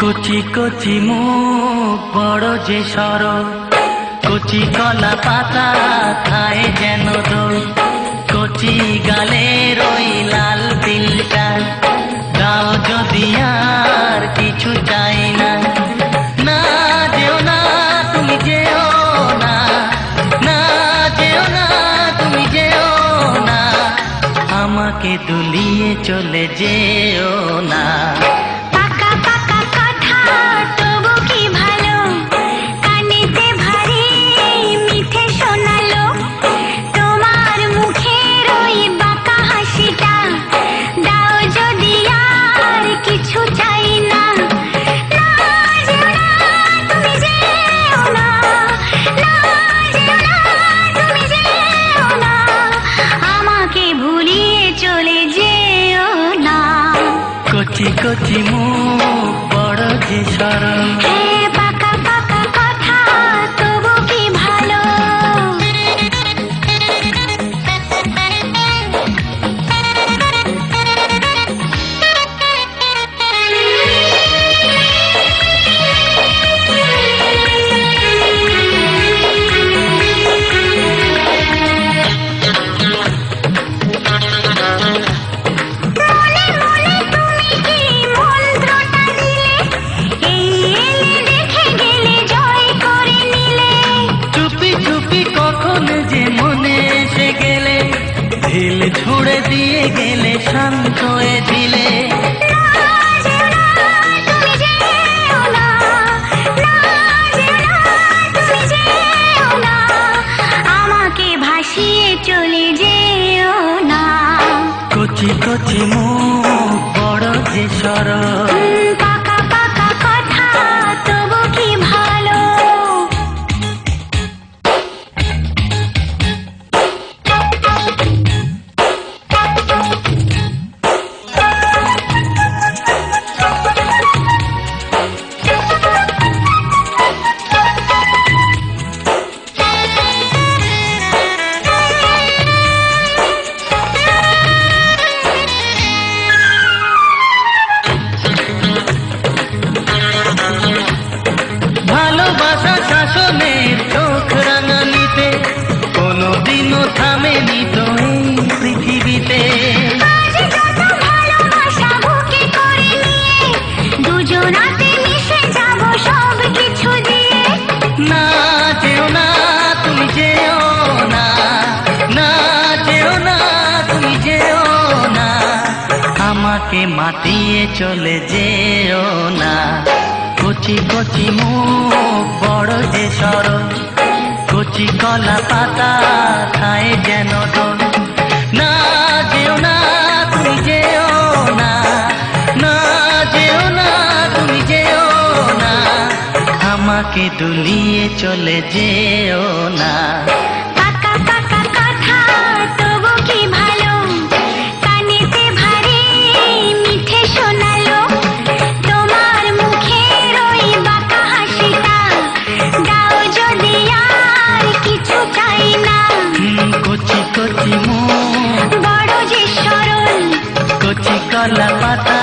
কচি কচি মুখ বড় যে সরল, কচি কলা পাতা খায় যেন দোল, কচি গালের ওই লাল তিলটা দাও যদি আর কিছু চাই না। না যেও না তুমি যেও না, না যেও না তুমি যেও না, আমাকে দুলিয়ে চলে যেও না। কচি কচি মুখ বড় যে সরল, পাকা পাকা কথা তবু কি ভালো। ছুড়ে দিয়ে গেলে শান্ত হয়ে দিলে, আমাকে ভাসিয়ে চলে যেও না। কচি কচি মুখ বড় যে সরল, পাকা পাকা কথা তবু কি ভালো। ভালোবাসা শাসনের চোখ রাঙানিতে কোনোদিনও থামেনি তো এই পৃথিবীতে। দুজনাতে মিশে যাব সব কিছু দিয়ে। না যেও না তুমি যেও না, না যেও না তুমি যেও না, আমাকে মাতিয়ে চলে যেও না। কচি কচি মুখ বড় যে সরল, কচি কলা পাতা খায় যেন দোল, না যেও না তুমি যেও না, না যেও না তুমি যেও না, আমাকে দুলিয়ে চলে যেও না। পাকা পাকা কথা তবু কি ভালো, কানেতে ভারী মিঠে শোনালো, তোমার মুখের ওই বাঁকা হাসিটা দাও যদি আর কিছু চাই না। কচি কচি মুখ বড় যে সরল, কচি কলা পাতা